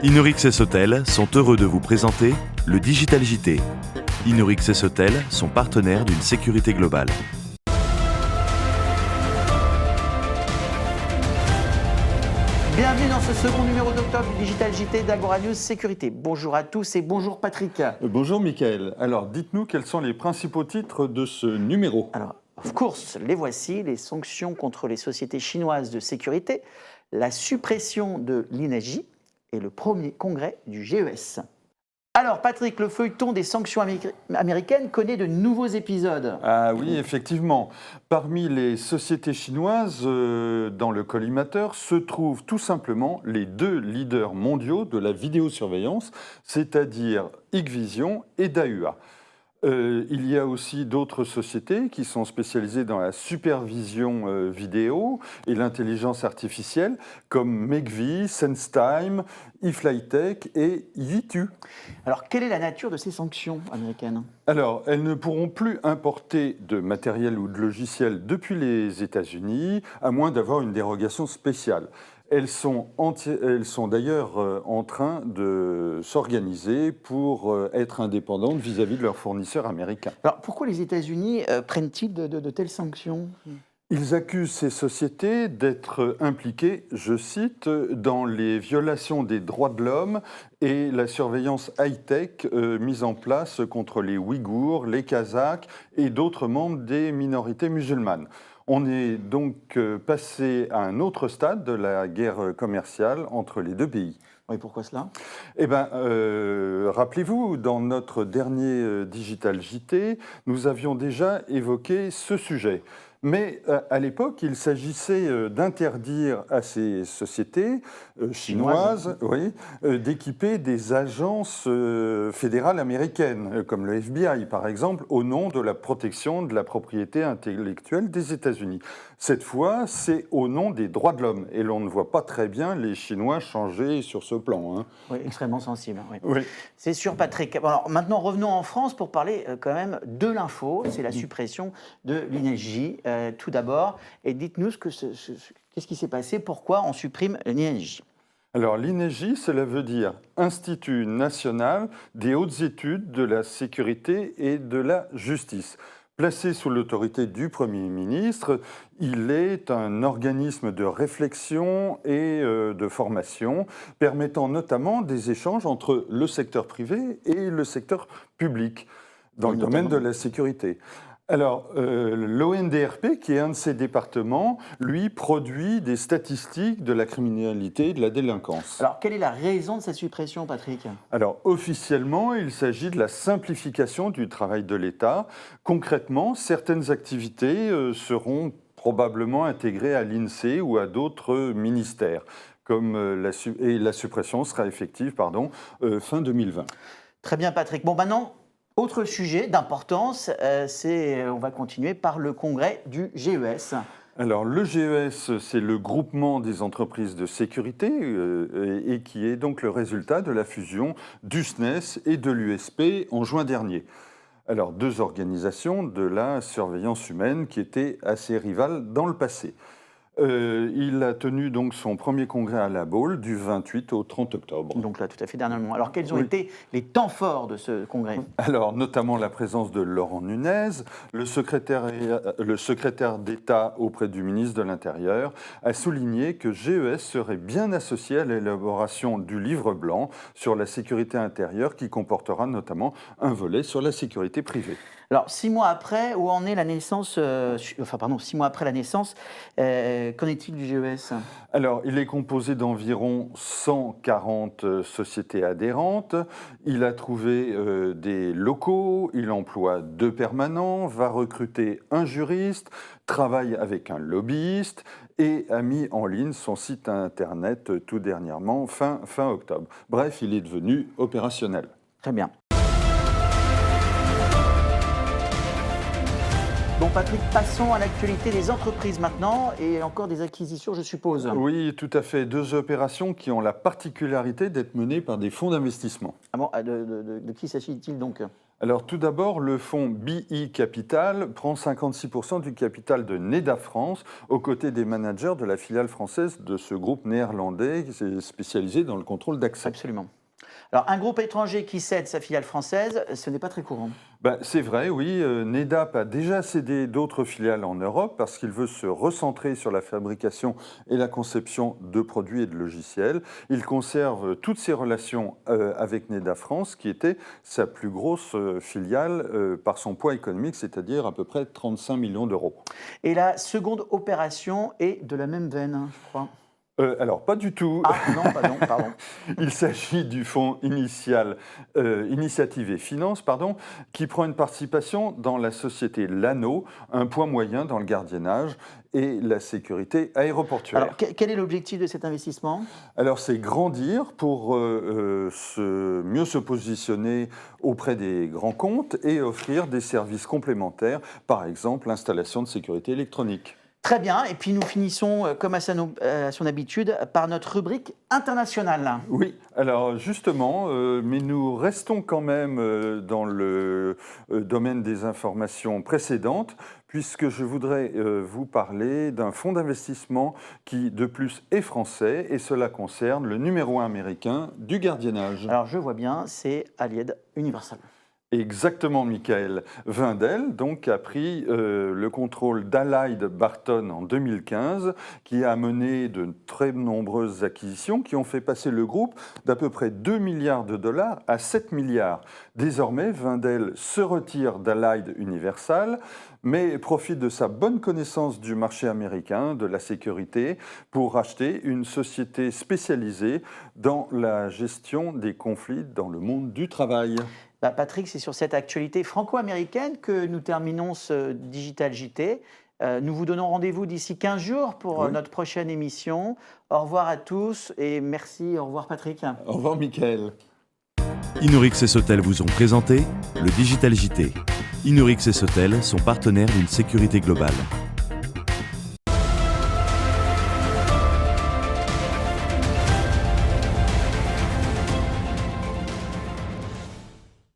Inorix et Sotel sont heureux de vous présenter le Digital JT. Inorix et Sotel sont partenaires d'une sécurité globale. Bienvenue dans ce second numéro d'octobre du Digital JT d'Agora News Sécurité. Bonjour à tous et bonjour Patrick. Bonjour Mickaël. Alors dites-nous quels sont les principaux titres de ce numéro. Alors, of course, les voici, les sanctions contre les sociétés chinoises de sécurité, la suppression de l'INSJ et le premier congrès du GES. Alors Patrick, le feuilleton des sanctions américaines connaît de nouveaux épisodes. Ah oui, effectivement. Parmi les sociétés chinoises dans le collimateur se trouvent tout simplement les deux leaders mondiaux de la vidéosurveillance, c'est-à-dire Hikvision et Dahua. Il y a aussi d'autres sociétés qui sont spécialisées dans la supervision vidéo et l'intelligence artificielle, comme Megvii, SenseTime, eFlyTech et Yitu. Alors, quelle est la nature de ces sanctions américaines ? Alors, elles ne pourront plus importer de matériel ou de logiciel depuis les États-Unis, à moins d'avoir une dérogation spéciale. Elles sont d'ailleurs en train de s'organiser pour être indépendantes vis-à-vis de leurs fournisseurs américains. Alors, pourquoi les États-Unis prennent-ils de telles sanctions ? Ils accusent ces sociétés d'être impliquées, je cite, dans les violations des droits de l'homme et la surveillance high-tech mise en place contre les Ouïghours, les Kazakhs et d'autres membres des minorités musulmanes. On est donc passé à un autre stade de la guerre commerciale entre les deux pays. Oui, pourquoi cela ? Eh bien, rappelez-vous, dans notre dernier Digital JT, nous avions déjà évoqué ce sujet. Mais à l'époque, il s'agissait d'interdire à ces sociétés chinoises d'équiper des agences fédérales américaines, comme le FBI par exemple, au nom de la protection de la propriété intellectuelle des États-Unis. Cette fois, c'est au nom des droits de l'homme. Et l'on ne voit pas très bien les Chinois changer sur ce plan. Hein. Oui, extrêmement sensible. Oui. Oui. C'est sûr, Patrick. Alors, maintenant, revenons en France pour parler quand même de l'info. C'est la suppression de l'INSJ, tout d'abord. Et dites-nous qu'est-ce qui s'est passé, pourquoi on supprime l'INSJ ? Alors l'INSJ, cela veut dire Institut national des hautes études de la sécurité et de la justice. Placé sous l'autorité du Premier ministre, il est un organisme de réflexion et de formation, permettant notamment des échanges entre le secteur privé et le secteur public dans le domaine de la sécurité. Alors, l'ONDRP, qui est un de ces départements, lui, produit des statistiques de la criminalité et de la délinquance. Alors, quelle est la raison de cette suppression, Patrick ? Alors, officiellement, il s'agit de la simplification du travail de l'État. Concrètement, certaines activités seront probablement intégrées à l'INSEE ou à d'autres ministères, et la suppression sera effective fin 2020. Très bien, Patrick. Bon, maintenant, autre sujet d'importance, on va continuer par le congrès du GES. Alors, le GES, c'est le groupement des entreprises de sécurité et qui est donc le résultat de la fusion du SNES et de l'USP en juin dernier. Alors, deux organisations de la surveillance humaine qui étaient assez rivales dans le passé. Il a tenu donc son premier congrès à La Baule du 28 au 30 octobre. Donc là, tout à fait dernièrement. Alors, quels ont été les temps forts de ce congrès ? Alors, notamment la présence de Laurent Nunez, le secrétaire d'État auprès du ministre de l'Intérieur, a souligné que GES serait bien associé à l'élaboration du livre blanc sur la sécurité intérieure qui comportera notamment un volet sur la sécurité privée. Alors, 6 mois après, où en est la naissance 6 mois après la naissance, qu'en est-il du GES ? Alors, il est composé d'environ 140 sociétés adhérentes. Il a trouvé des locaux, il emploie 2 permanents, va recruter un juriste, travaille avec un lobbyiste et a mis en ligne son site internet tout dernièrement, fin octobre. Bref, il est devenu opérationnel. Très bien. Bon Patrick, passons à l'actualité des entreprises maintenant et encore des acquisitions, je suppose. Oui, tout à fait. 2 opérations qui ont la particularité d'être menées par des fonds d'investissement. Ah bon, de qui s'agit-il donc ? Alors tout d'abord, le fonds BI Capital prend 56% du capital de NEDA France aux côtés des managers de la filiale française de ce groupe néerlandais qui est spécialisé dans le contrôle d'accès. Absolument. Alors, un groupe étranger qui cède sa filiale française, ce n'est pas très courant. C'est vrai, oui. NEDAP a déjà cédé d'autres filiales en Europe parce qu'il veut se recentrer sur la fabrication et la conception de produits et de logiciels. Il conserve toutes ses relations avec NEDA France, qui était sa plus grosse filiale par son poids économique, c'est-à-dire à peu près 35 millions d'euros. Et la seconde opération est de la même veine, je crois. Alors, pas du tout. Ah non, pardon. Il s'agit du fonds Initiative et Finances, qui prend une participation dans la société Lano, un point moyen dans le gardiennage et la sécurité aéroportuaire. Alors, quel est l'objectif de cet investissement? Alors, c'est grandir pour mieux se positionner auprès des grands comptes et offrir des services complémentaires, par exemple l'installation de sécurité électronique. Très bien, et puis nous finissons, comme à son habitude, par notre rubrique internationale. Oui, alors justement, mais nous restons quand même dans le domaine des informations précédentes, puisque je voudrais vous parler d'un fonds d'investissement qui, de plus, est français, et cela concerne le numéro 1 américain du gardiennage. Alors je vois bien, c'est Allied Universal. Exactement, Michael. Wendel donc, a pris le contrôle d'Allied Barton en 2015, qui a mené de très nombreuses acquisitions qui ont fait passer le groupe d'à peu près 2 milliards de dollars à 7 milliards. Désormais, Wendel se retire d'Allied Universal, mais profite de sa bonne connaissance du marché américain, de la sécurité, pour racheter une société spécialisée dans la gestion des conflits dans le monde du travail. Patrick, c'est sur cette actualité franco-américaine que nous terminons ce Digital JT. Nous vous donnons rendez-vous d'ici 15 jours pour notre prochaine émission. Au revoir à tous et merci. Au revoir Patrick. Au revoir Michael. Inorix et Sotel vous ont présenté le Digital JT. Inorix et Sotel sont partenaires d'une sécurité globale.